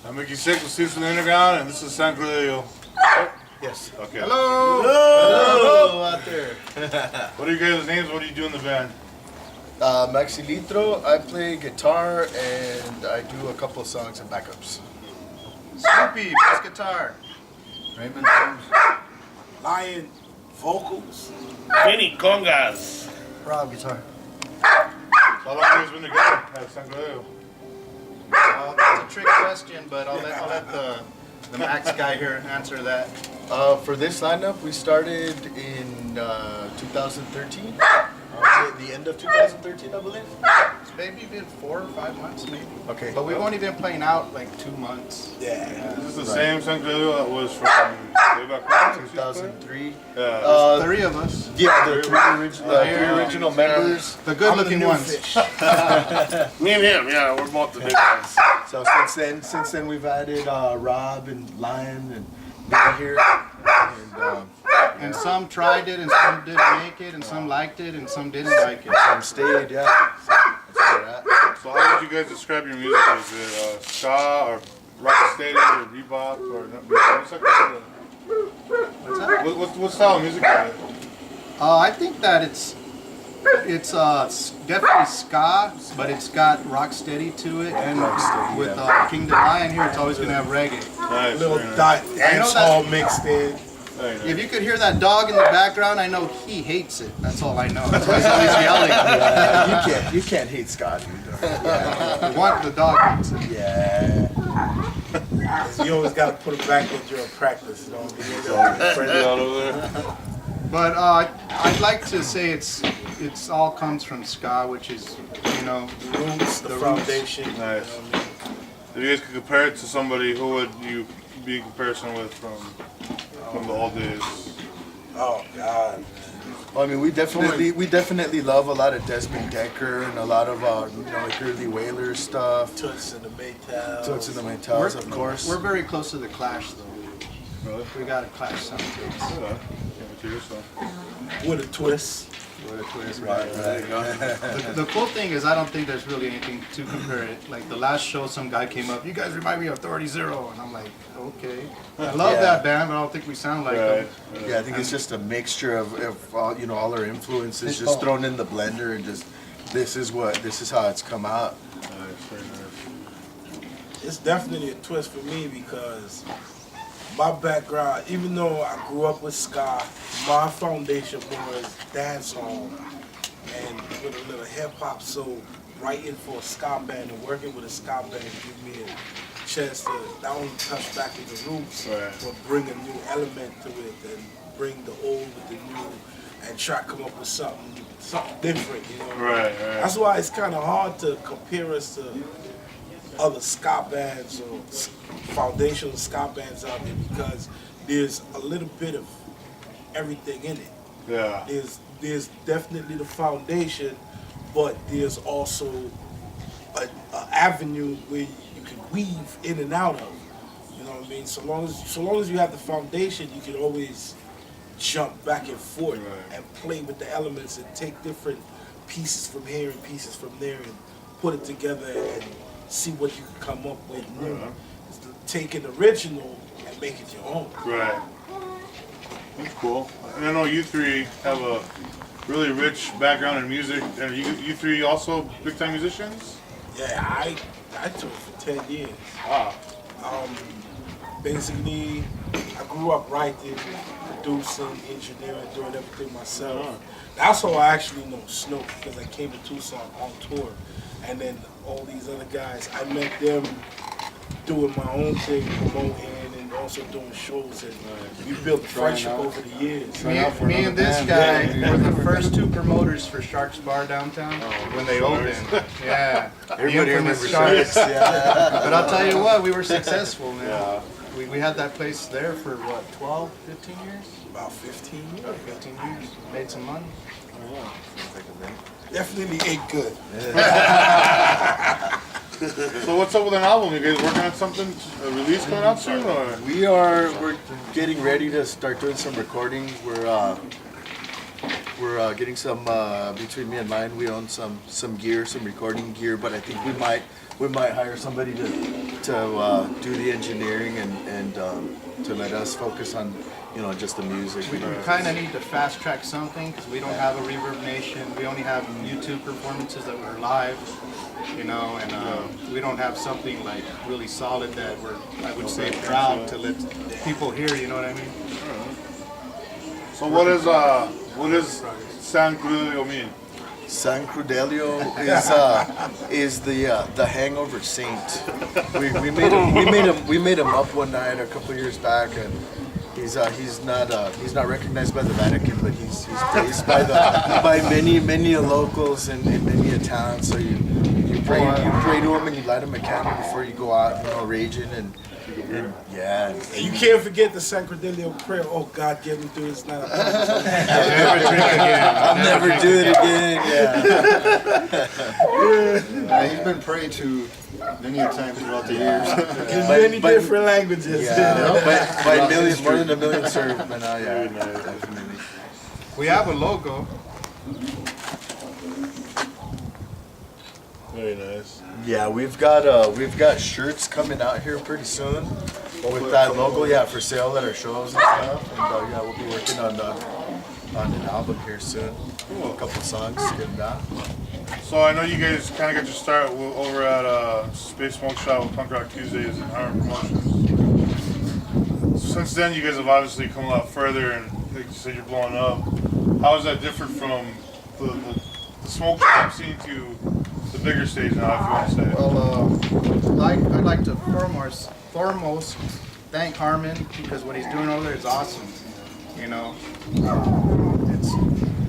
I'm Mickey Sick with Seats from the Underground, and this is San Crudelio. Yes. Okay. Hello. Hello out there. What are you guys' names? What do you do in the band? Maxi Litro. I play guitar and I do a couple of songs and backups. Snoopy, bass guitar. Raymond Jones. Lion, vocals. Vinny Congas. Rob guitar. So how long have you guys been together at San Crudelio? That's a trick question, but I'll let the Max guy here answer that. For this lineup, we started in 2013. The end of 2013, I believe. It's maybe been 4 or 5 months, maybe. Okay. But we've only been playing out like 2 months. Is this the same San Crudelio that was from way back when? 2003. Yeah. 3 of us. Yeah, the three original members. The good-looking ones. Me and him, yeah, we're both the big guys. So since then we've added Rob and Lion and Bill here. And some tried it, and some didn't make it, and some liked it, and some didn't like it. Some stayed, yeah. That's where we're at. So how would you guys describe your music? Is it ska or rock steady or bebop or what's that? What's that? What style of music is it? I think that it's definitely ska, but it's got rock steady to it, and with King the Lion here, it's always gonna have reggae. Nice. Little very dot nice. dance hall mixed in. Very nice. If you could hear that dog in the background, I know he hates it. That's all I know. That's why he's always yelling. You can't hate Scott. The dog hates it. Yeah. You always got to put it back when you're in practice. You know, Friendly all over there. But I'd like to say it's all comes from ska, which is the roots, the roots. foundation. Nice. If you guys could compare it to somebody, who would you be in comparison with from the old days? Oh God. Well, I mean, we definitely love a lot of Desmond Decker and a lot of like early Whaler stuff. Toots and the Maytals. Toots and the Maytals, of course. We're very close to the Clash, though. Really? We got a Clash sound to us. Yeah. Can't wait to hear some. With a twist. What a twist, Right. The cool thing is I don't think there's really anything to compare it. Like the last show, some guy came up, you guys remind me of Authority Zero, and I'm like, okay. I love that band, but I don't think we sound like them. Yeah, I think it's just a mixture of all our influences just thrown in the blender and just this is how it's come out. Nice, very nice. It's definitely a twist for me because my background, even though I grew up with ska, my foundation was dancehall and with a little hip hop. So writing for a ska band and working with a ska band gave me a chance to not only touch back with the roots, but bring a new element to it and bring the old with the new and try to come up with something different. Right. That's why it's kind of hard to compare us to other ska bands or foundational ska bands out there because there's a little bit of everything in it. Yeah. There's definitely the foundation, but there's also an avenue where you can weave in and out of. You know what I mean? So long as you have the foundation, you can always jump back and forth and play with the elements and take different pieces from here and pieces from there and put it together and see what you can come up with new. Take an original and make it your own. Right. That's cool. And I know you three have a really rich background in music. And you three also big time musicians? Yeah, I took it for 10 years. Wow. Basically, I grew up writing, producing, engineering, doing everything myself. That's how I actually know Snoop, because I came to Tucson on tour. And then all these other guys, I met them doing my own thing, promoting and also doing shows. And we built friendship over the years. Me and this guy were the first 2 promoters for Sharks Bar downtown when they opened. Yeah. Everybody remembers Sharks. Yeah. But I'll tell you what, we were successful, man. Yeah. We had that place there for what, 12, 15 years? About 15 years. About 15 years. Made some money. Definitely ate good. So what's up with an album? You guys working on something, a release coming out soon, or? We're getting ready to start doing some recordings. We're getting some between me and Lion. We own some gear, some recording gear, but I think we might hire somebody to do the engineering and to let us focus on, just the music. We kind of need to fast track something because we don't have a Reverb Nation. We only have YouTube performances that were live, and we don't have something like really solid that I would say, proud to let people hear. You know what I mean? So what does San Crudelio mean? San Crudelio is the hangover saint. We made him up one night a couple years back, and he's not recognized by the Vatican, but he's praised by many locals and many towns. So you pray to him and you light him a candle before you go out, raging and yeah. And you can't forget the San Crudelio prayer. Oh God, get me through this night. I'll never do it again. Yeah. He's been prayed to many a time throughout the years. In many different languages. Yeah, by millions, more than a million served. But yeah, definitely. We have a logo. Very nice. Yeah, we've got shirts coming out here pretty soon with that logo. Yeah, for sale at our shows and stuff. And yeah, we'll be working on an album here soon. A couple songs getting that. So I know you guys kind of got your start over at Space Smoke Shop with Punk Rock Tuesdays and Harm Promotions. Since then, you guys have obviously come a lot further, and like you said, you're blowing up. How is that different from the smoke shop scene to the bigger stage now, if you want to say it? Well, I'd like to foremost thank Harmon because what he's doing over there is awesome.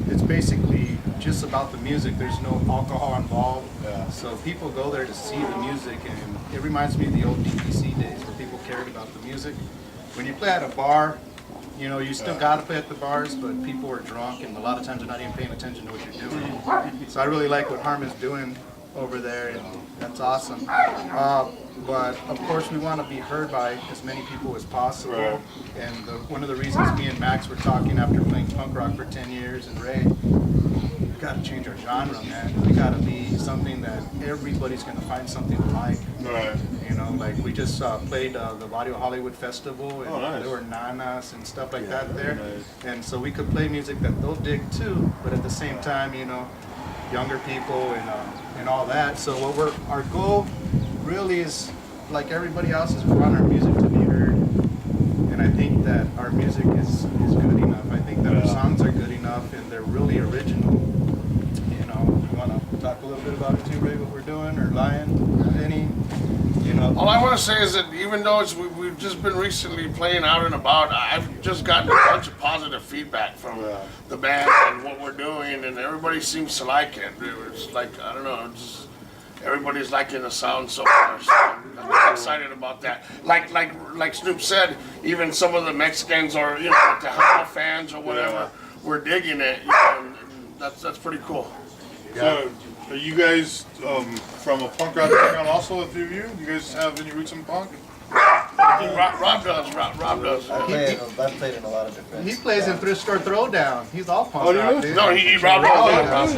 It's basically just about the music. There's no alcohol involved. Yeah. So people go there to see the music, and it reminds me of the old DPC days where people cared about the music. When you play at a bar, you still gotta play at the bars, but people are drunk, and a lot of times they're not even paying attention to what you're doing. So I really like what Harmon's doing over there, and that's awesome. But of course, we want to be heard by as many people as possible. Right. And one of the reasons me and Max were talking after playing punk rock for 10 years and Ray, we got to change our genre, man. We got to be something that everybody's going to find something to like. Right. Like we just played the Radio Hollywood Festival, and nice. there were nanas and stuff like that there. nice. And so we could play music that they'll dig too, but at the same time, younger people and all that. So our goal really is, like everybody else, is we want our music to be heard. And I think that our music is good enough. I think that our songs are good enough and they're really original. You want to talk a little bit about it too, Ray, what we're doing, or Lion, Vinny? All I want to say is that even though we've just been recently playing out and about, I've just gotten a bunch of positive feedback from the band and what we're doing, and everybody seems to like it. It's like, I don't know, everybody's liking the sound so far. So I'm excited about that. Like Snoop said, even some of the Mexicans or the Tejano fans or whatever, we're digging it. And that's pretty cool. So, are you guys from a punk rock background also, the three of you? Do you guys have any roots in punk? Rob does. I've played in a lot of different. He plays in Thrift Store Throwdown. He's all punk Oh, do rock, you? dude. No, he Rob does.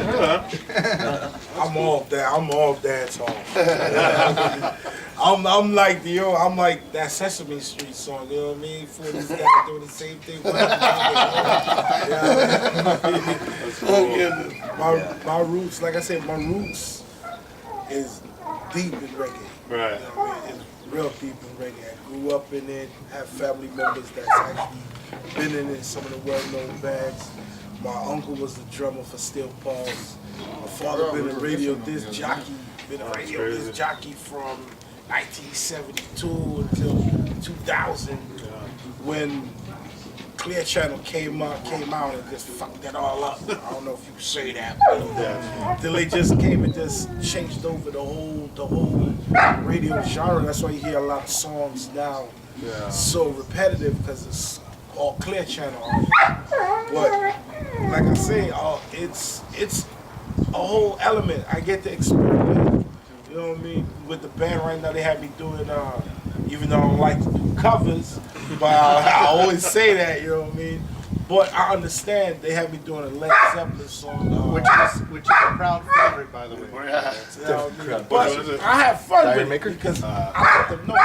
I'm all dance hall. I'm like that Sesame Street song, you know what I mean? 40s guys doing the same thing. My roots, like I said, my roots is deep in reggae. Right. You know what I mean? It's real deep in reggae. I grew up in it, have family members that's actually been in it, some of the well-known bands. My uncle was the drummer for Steel Pulse. My father been a radio disc jockey, from 1972 until 2000, when Clear Channel came out and just fucked that all up. I don't know if you say that, but then they just came and just changed over the whole radio genre. That's why you hear a lot of songs now so repetitive, because it's all Clear Channel. But like I say, it's a whole element. I get to experiment. You know what I mean? With the band right now, they have me doing, even though I don't like to do covers, but I always say that, you know what I mean? But I understand they had me doing a Led Zeppelin song. Which is a crowd favorite, by the way. You know what I mean? What is it? But I have fun Tire with Maker? it because I let them know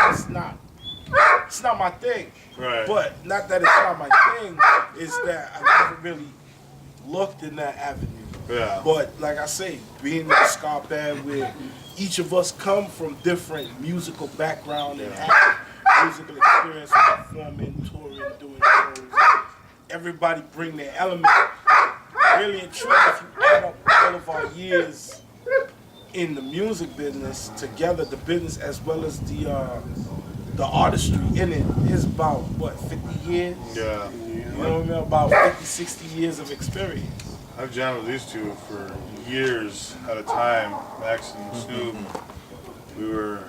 it's not my thing. Right. But not that it's not my thing, it's that I never really looked in that avenue. Yeah. But like I say, being in a ska band where each of us come from different musical background and have musical experience, performing, touring, doing shows, everybody bring their element. Really and truly, if you add up all of our years in the music business together, the business as well as the artistry in it is about, what, 50 years? Yeah. You know what I mean? About 50, 60 years of experience. I've jammed with these two for years at a time, Max and Snoop. We were,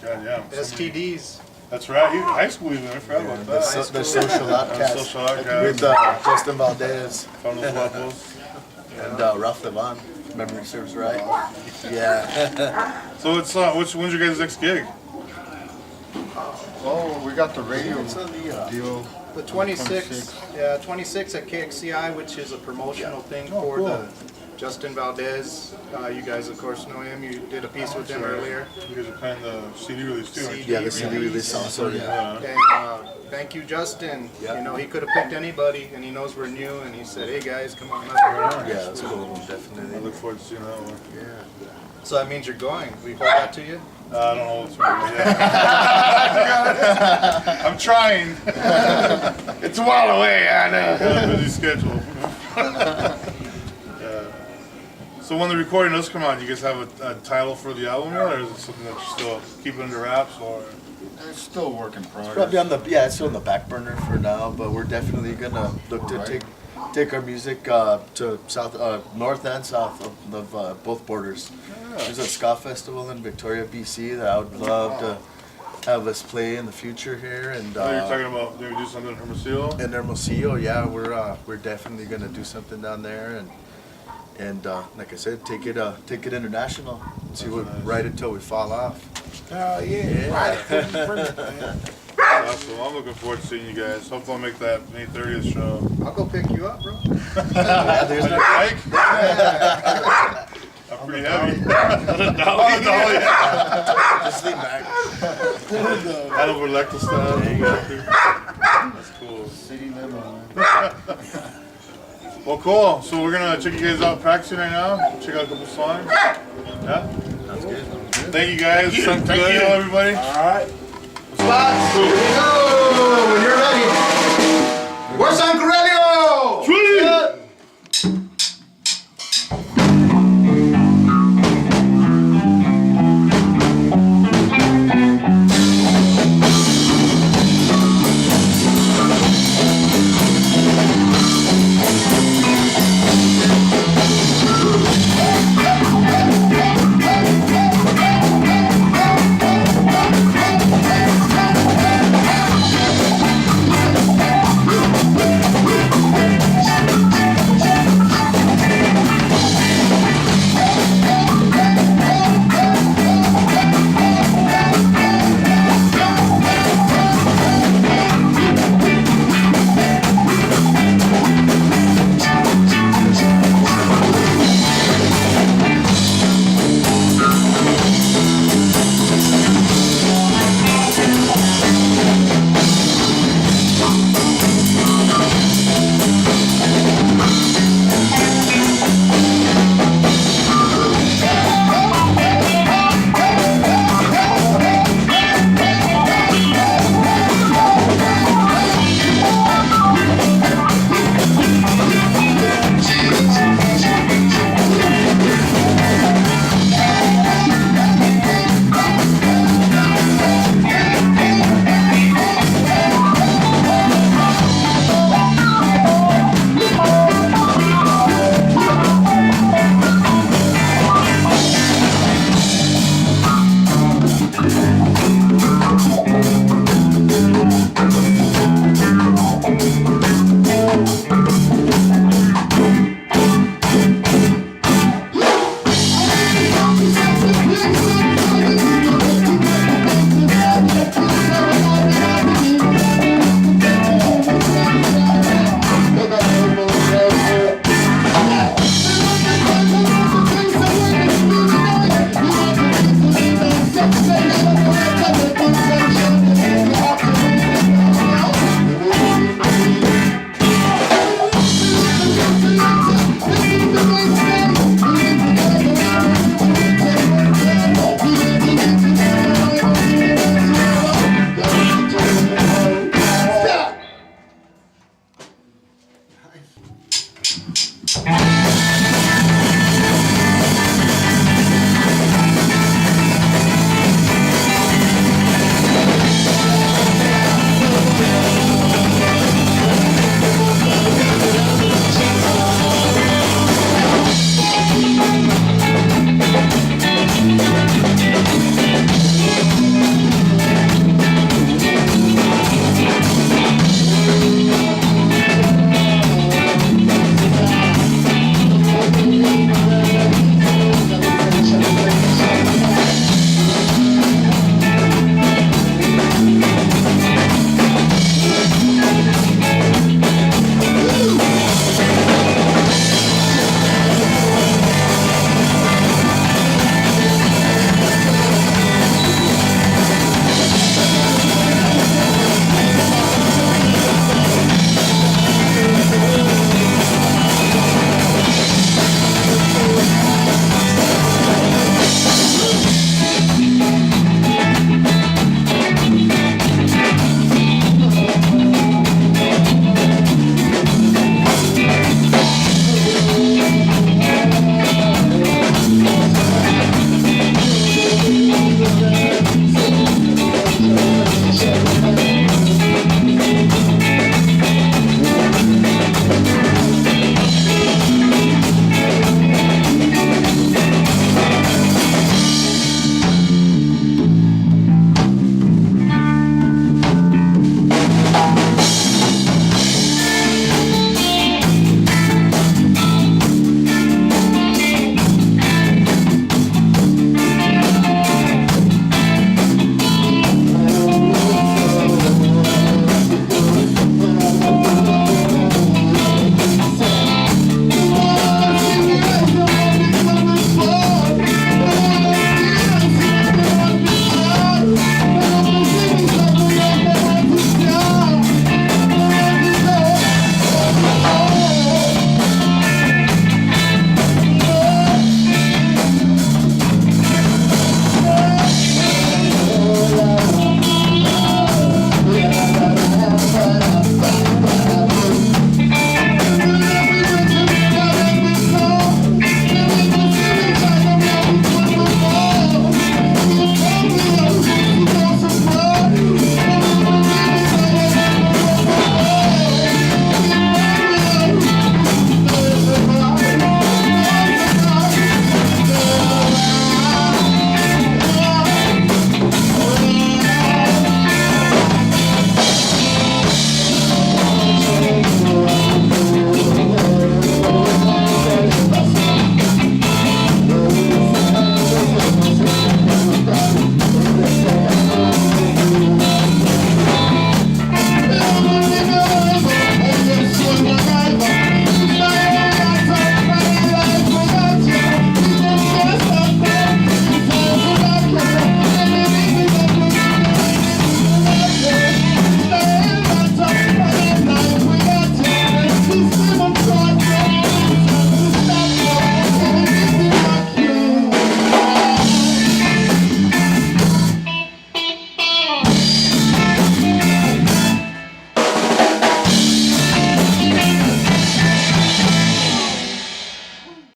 God, yeah. STDs. That's right. Even high school even. I forgot about that. The social outcast Social outcast. with Justin Valdez Found those waffles. and Ralph Levon. if Memory serves right. Yeah. So it's when's your guys' next gig? Oh, we got the radio It's on the, deal. The 26, yeah, 26 at KXCI, which is a promotional thing for cool. the Justin Valdez. You guys, of course, know him. You did a piece with him earlier. You guys are playing the CD release too, aren't you? Yeah, the CD release also. Yeah. And thank you, Justin. Yeah. You know, he could have picked anybody, and he knows we're new, and he said, "Hey guys, come on up." Yeah, that's cool. I Definitely. look forward to seeing that one. Yeah. So that means you're going. We hold that to you. I don't know what's wrong yet. I'm trying. It's a while away, I know. Got a busy schedule. Yeah. So when the recording does come out, do you guys have a title for the album yet, or is it something that you still keep under wraps, or? It's still a work in progress. Probably on the it's still on the back burner for now, but we're definitely gonna look to take our music to north and south of both borders. There's a ska festival in Victoria, BC that I would love to have us play in the future here, and You're talking about maybe do something in Hermosillo? in Hermosillo. Yeah, we're definitely gonna do something down there, and like I said, take it international. See what right until we fall off. Oh yeah. Right. Awesome. I'm looking forward to seeing you guys. Hopefully I'll make that May 30th show. I'll go pick you up, bro. Yeah, there's On your bike? I'm pretty heavy. just lean back. Hannibal Lecter style. That's cool. City limo. Well, cool. So we're gonna check you guys out practicing right now. Check out a couple songs. Yeah. That's good. Thank you guys. Thank you, everybody. All right. Spots, here we go, when you're ready. Where's Uncle